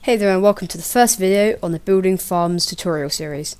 Hey there and welcome to the first video on the Building Farms tutorial series.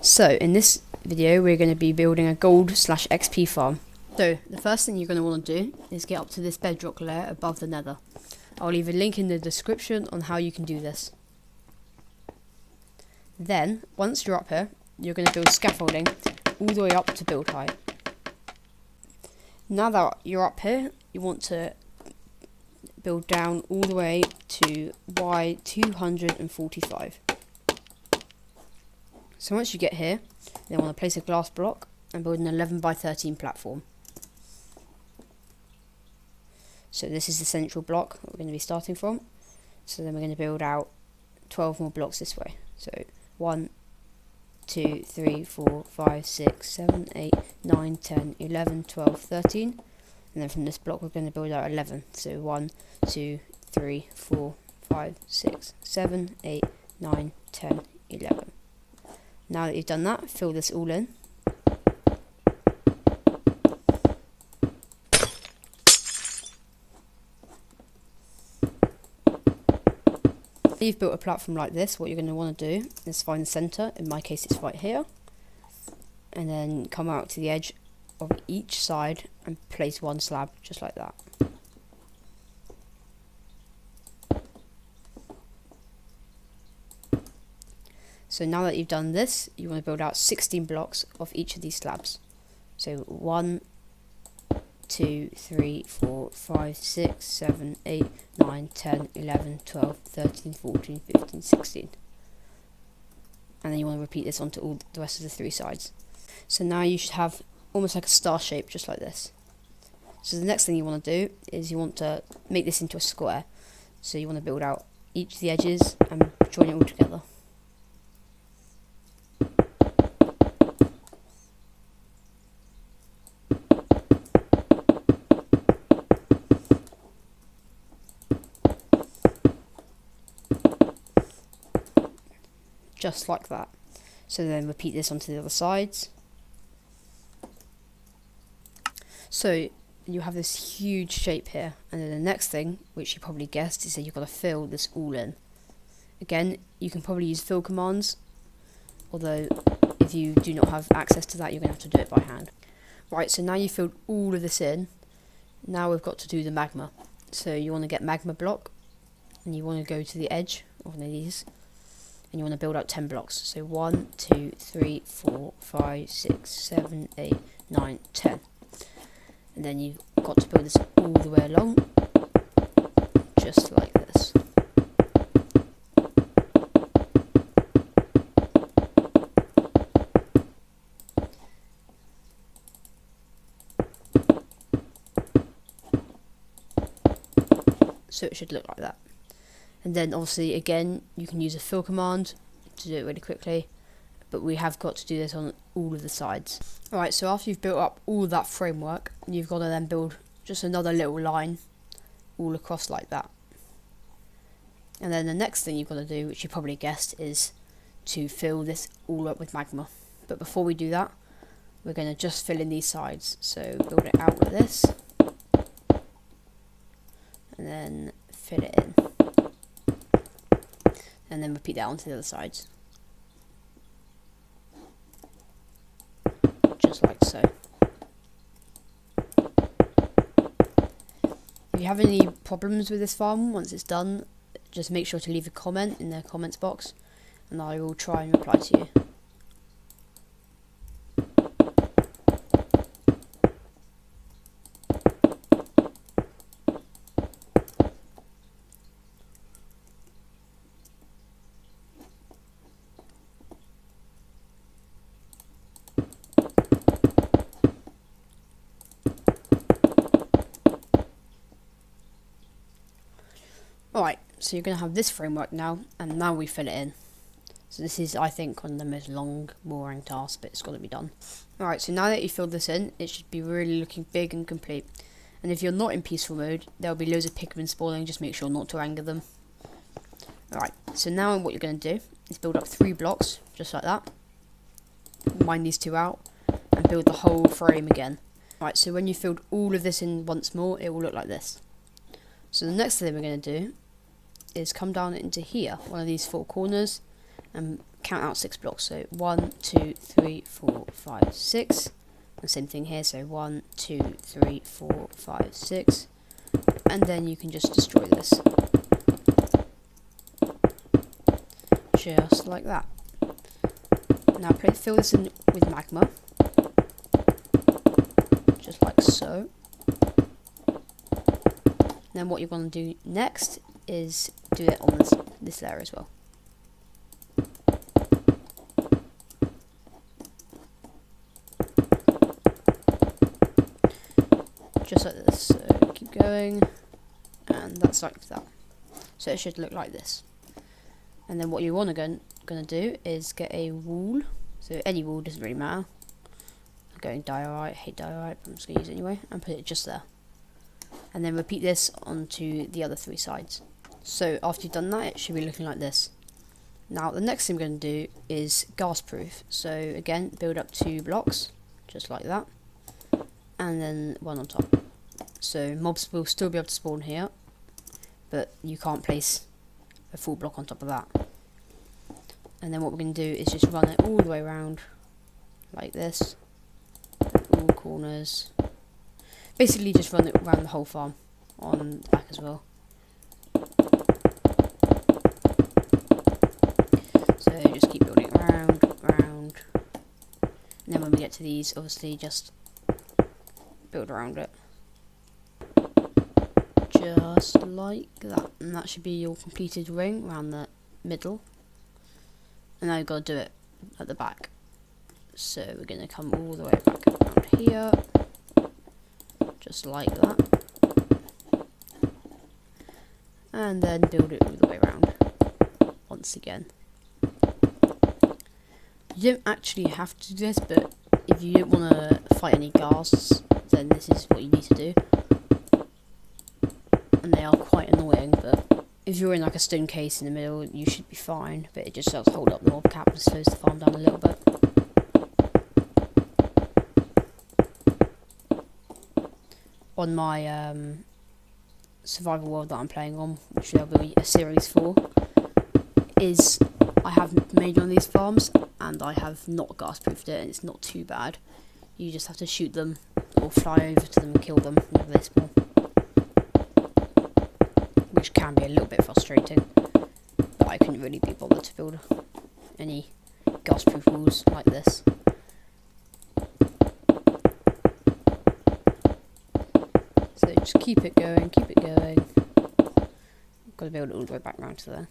So in this video we're going to be building a gold/XP farm. So the first thing you're going to want to do is get up to this bedrock layer above the nether. I'll leave a link in the description on how you can do this. Then once you're up here you're going to build scaffolding all the way up to build height. Now that you're up here you want to build down all the way to Y245. So once you get here, then want to place a glass block and build an 11 by 13 platform. So this is the central block that we're going to be starting from. So then we're going to build out 12 more blocks this way. So 1, 2, 3, 4, 5, 6, 7, 8, 9, 10, 11, 12, 13. And then from this block we're going to build out 11. So 1, 2, 3, 4, 5, 6, 7, 8, 9, 10, 11. Now that you've done that, fill this all in. You've built a platform like this. What you're going to want to do is find the centre. In my case it's right here. And then come out to the edge of each side and place one slab just like that. So now that you've done this, you want to build out 16 blocks of each of these slabs. So 1, 2, 3, 4, 5, 6, 7, 8, 9, 10, 11, 12, 13, 14, 15, 16. And then you want to repeat this onto all the rest of the three sides. So now you should have almost like a star shape, just like this. So the next thing you want to do is you want to make this into a square. So you want to build out each of the edges and join it all together. Just like that. So then repeat this onto the other sides. So you have this huge shape here, and then the next thing, which you probably guessed, is that you've got to fill this all in. Again, you can probably use fill commands, although if you do not have access to that, you're going to have to do it by hand. Right, so now you've filled all of this in, now we've got to do the magma. So you want to get magma block, and you want to go to the edge of one of these, and you want to build out 10 blocks. So 1, 2, 3, 4, 5, 6, 7, 8, 9, 10. And then you've got to build this all the way along, just like this. So it should look like that. And then obviously again you can use a fill command to do it really quickly, but we have got to do this on all of the sides. Alright, so after you've built up all of that framework, you've got to then build just another little line all across like that. And then the next thing you've got to do, which you probably guessed, is to fill this all up with magma. But before we do that, we're going to just fill in these sides. So build it out like this, and then fill it in. And then repeat that onto the other sides. Just like so. If you have any problems with this farm once it's done, just make sure to leave a comment in the comments box and I will try and reply to you. Alright, so you're going to have this framework now, and now we fill it in. So this is, I think, one of the most long, boring tasks, but it's got to be done. Alright, so now that you've filled this in, it should be really looking big and complete. And if you're not in peaceful mode, there'll be loads of pigmen spawning, just make sure not to anger them. Alright, so now what you're going to do is build up 3 blocks, just like that. Mine these 2 out, and build the whole frame again. Alright, so when you've filled all of this in once more, it will look like this. So the next thing we're going to do is come down into here, one of these 4 corners, and count out 6 blocks. So 1, 2, 3, 4, 5, 6. The same thing here, so 1, 2, 3, 4, 5, 6. And then you can just destroy this. Just like that. Now fill this in with magma. Just like so. Then what you're going to do next is do it on this layer as well. Just like this. So keep going, and that's like that. So it should look like this. And then what you want to gonna do is get a wall. So any wall, doesn't really matter. I'm going diorite, hate diorite, but I'm just gonna use it anyway, and put it just there. And then repeat this onto the other 3 sides. So after you've done that, it should be looking like this. Now the next thing we're going to do is gas proof. So again, build up 2 blocks, just like that, and then 1 on top. So mobs will still be able to spawn here, but you can't place a full block on top of that. And then what we're going to do is just run it all the way around, like this, all corners. Basically just run it around the whole farm, on the back as well. So just keep building around, and then when we get to these, obviously just build around it. Just like that. And that should be your completed ring around the middle. And now you've got to do it at the back. So we're going to come all the way back around here. Just like that. And then build it all the way around once again. You don't actually have to do this, but if you don't want to fight any ghasts, then this is what you need to do. And they are quite annoying, but if you're in like a stone case in the middle, you should be fine. But it just does hold up the mob cap and slows the farm down a little bit. On my survival world that I'm playing on, which will be a series 4, is I have made one of these farms and I have not gas proofed it, and it's not too bad. You just have to shoot them or fly over to them and kill them whenever they spawn, which can be a little bit frustrating, but I couldn't really be bothered to build any gas proof walls like this. So just keep it going, keep it going. Got to build it all the way back round to there.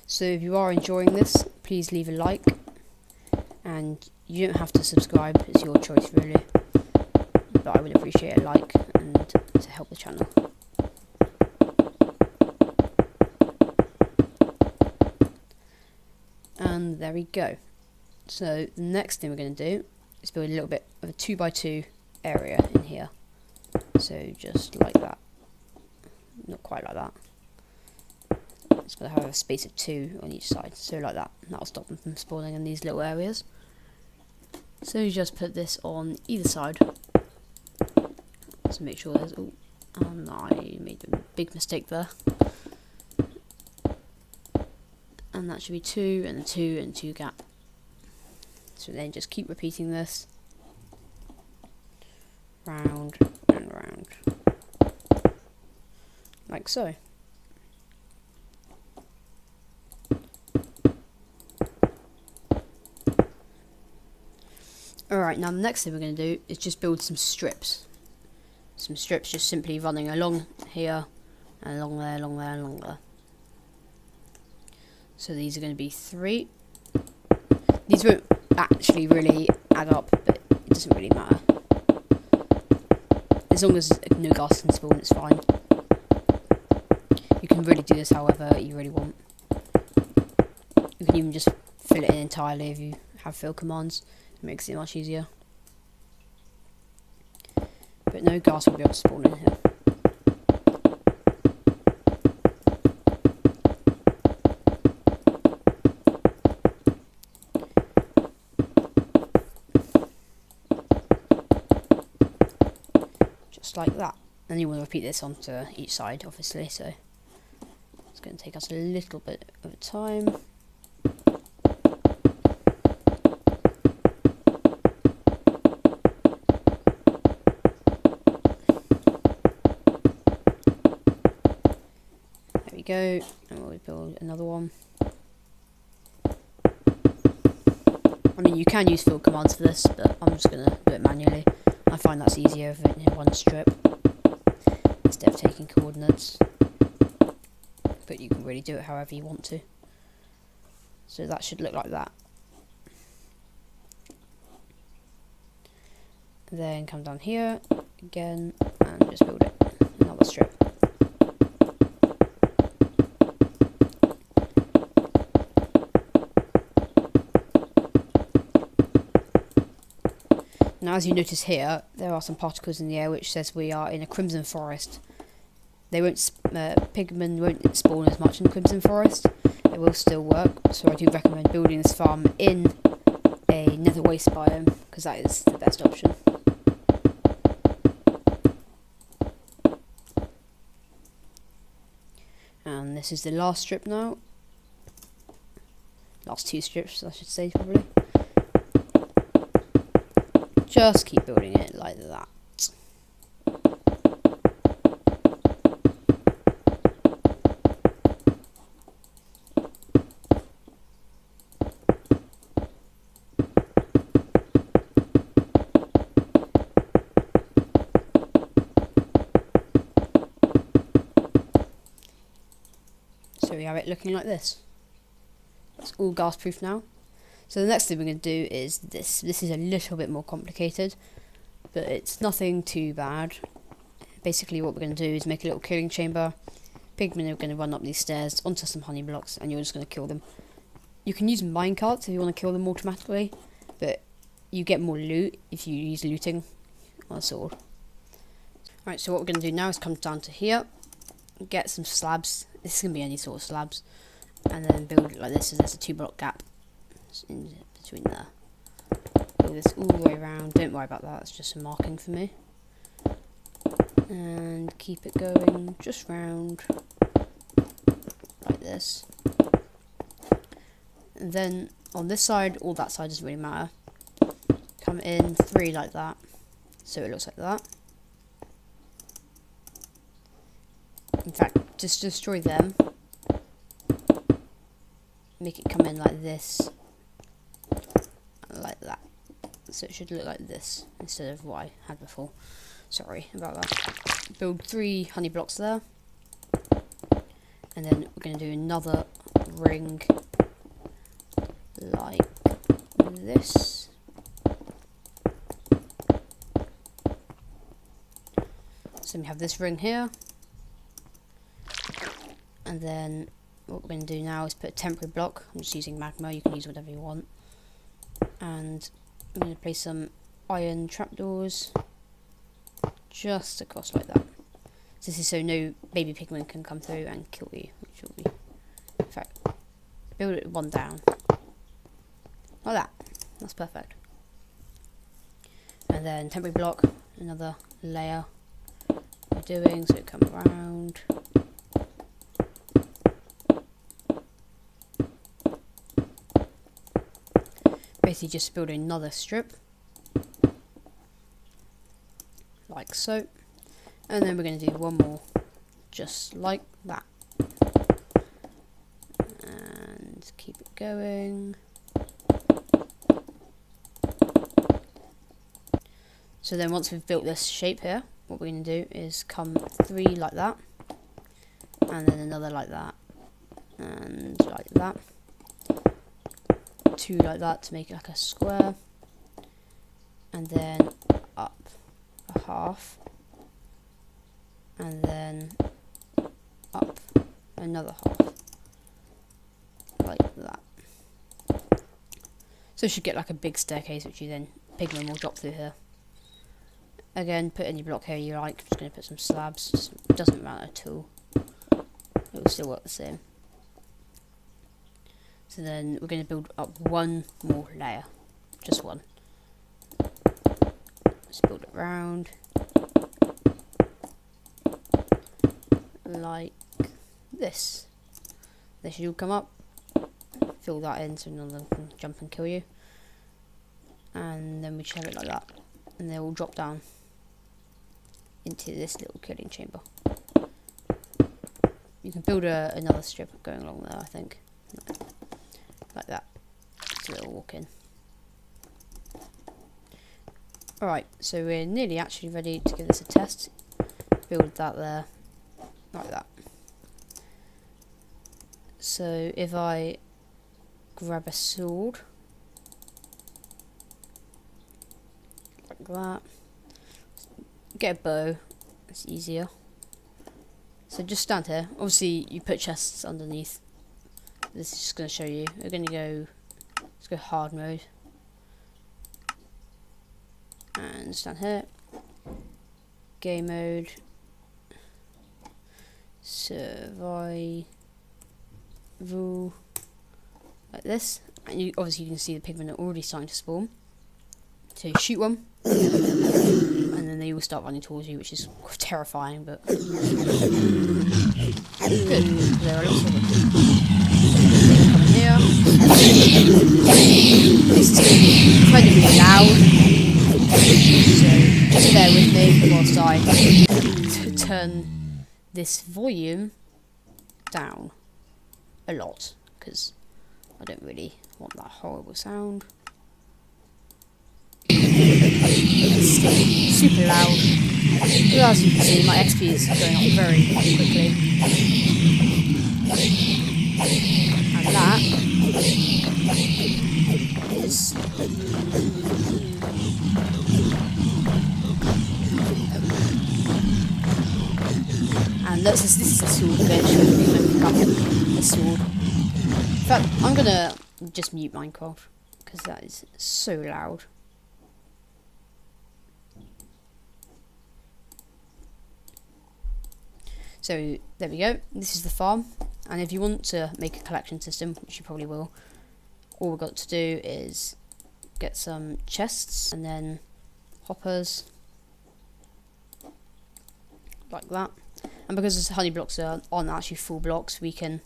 So if you are enjoying this, please leave a like, and you don't have to subscribe, it's your choice really, but I would appreciate a like and to help the channel. And there we go. So the next thing we're going to do is build a little bit of a 2x2 area in here. So just like that. Not quite like that. It's going to have a space of 2 on each side, so like that. And that'll stop them from spawning in these little areas. So you just put this on either side. So make sure there's... Oh, I made a big mistake there. And that should be 2 and a 2 and 2 gap. So then just keep repeating this. Round and round. Like so. Alright, now the next thing we're going to do is just build some strips. Some strips just simply running along here, and along there, along there, along there. So these are going to be 3. These won't actually really add up, but it doesn't really matter. As long as no gas can spawn, it's fine. You can really do this however you really want. You can even just fill it in entirely if you have fill commands. It makes it much easier. But no gas will be able to spawn in here. just like that. And you want to repeat this onto each side, obviously, so it's going to take us a little bit of time. There we go, and we'll build another one. I mean, you can use fill commands for this, but I'm just going to do it manually. I find that's easier if it in one strip instead of taking coordinates. But you can really do it however you want to. So that should look like that. Then come down here again and just build it another strip. Now, as you notice here, there are some particles in the air which says we are in a crimson forest. They won't, pigmen won't spawn as much in crimson forest. It will still work, so I do recommend building this farm in a nether waste biome, because that is the best option. And this is the last strip now. Last two strips, I should say, probably. Just keep building it like that. So we have it looking like this. It's all gas proof now. So the next thing we're going to do is this. This is a little bit more complicated, but it's nothing too bad. Basically what we're going to do is make a little killing chamber. Pigmen are going to run up these stairs onto some honey blocks, and you're just going to kill them. You can use minecarts if you want to kill them automatically, but you get more loot if you use looting on a sword. Alright, so what we're going to do now is come down to here, get some slabs. This is going to be any sort of slabs, and then build it like this, so there's a 2-block gap in between there. Build this all the way around. Don't worry about that, it's just a marking for me. And keep it going just round like this. And then on this side or that side doesn't really matter. Come in 3 like that, so it looks like that. In fact, just destroy them. Make it come in like this. Like that. So it should look like this instead of what I had before. Sorry about that. Build 3 honey blocks there. And then we're going to do another ring like this. So we have this ring here. And then what we're going to do now is put a temporary block. I'm just using Magma, you can use whatever you want. And I'm going to place some iron trapdoors just across like that. So this is so no baby pigmen can come through and kill you, which will be, in fact, build it 1 down. Like that. That's perfect. And then temporary block, another layer we're doing, so it come around. Basically just build another strip like so, and then we're going to do 1 more just like that, and keep it going. So then once we've built this shape here, what we're going to do is come 3 like that, and then another like that, and like that. 2 like that to make it like a square, and then up a half, and then up another half like that. So you should get like a big staircase which you then pigmen will drop through here. Again, put any block here you like. I'm just going to put some slabs, just doesn't matter at all, it will still work the same. So then we're going to build up 1 more layer, just 1. Let's build it round. like this. They should all come up. Fill that in so none of them can jump and kill you. And then we should have it like that. And they all drop down into this little killing chamber. You can build another strip going along there, I think. Like that. So it'll walk in. Alright, so we're nearly actually ready to give this a test. Build that there. Like that. So if I grab a sword. Like that. Get a bow. It's easier. So just stand here. Obviously you put chests underneath. This is just going to show you. We're going to go, let's go hard mode. And stand here. Game mode. Survival. Like this. And you obviously you can see the pigmen are already starting to spawn. So you shoot one. And then they all start running towards you, which is terrifying, but good. There are lots of them. Coming here. This is incredibly loud, so just bear with me whilst I turn this volume down a lot, because I don't really want that horrible sound. Super loud. But as you can see, my XP is going up very quickly. And that is this is a sword glitch. I'm going to pick up a sword. In fact, I'm gonna just mute Minecraft because that is so loud. So there we go, this is the farm, and if you want to make a collection system, which you probably will, all we've got to do is get some chests and then hoppers, like that. And because the honey blocks aren't actually full blocks, we can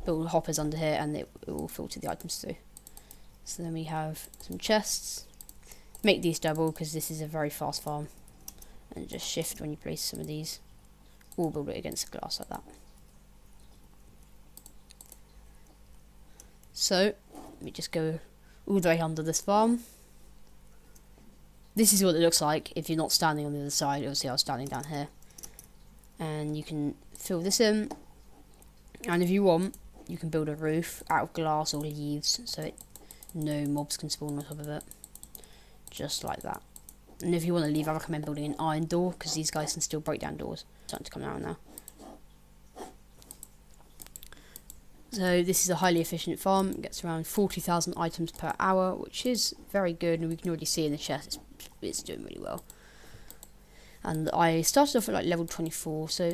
build hoppers under here and it will filter the items through. So then we have some chests, make these double because this is a very fast farm, and just shift when you place some of these. We'll build it against the glass like that. So let me just go all the way under this farm. This is what it looks like if you're not standing on the other side. Obviously I was standing down here. And you can fill this in. And if you want, you can build a roof out of glass or leaves so no mobs can spawn on top of it. Just like that. And if you want to leave, I recommend building an iron door because these guys can still break down doors. Starting to come out now. So this is a highly efficient farm. It gets around 40,000 items per hour, which is very good, and we can already see in the chest it's doing really well. And I started off at like level 24, so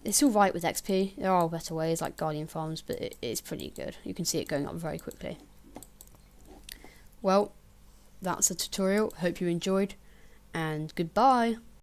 it's alright with XP. There are better ways like Guardian farms, but it's pretty good. You can see it going up very quickly. Well, that's a tutorial. Hope you enjoyed, and goodbye.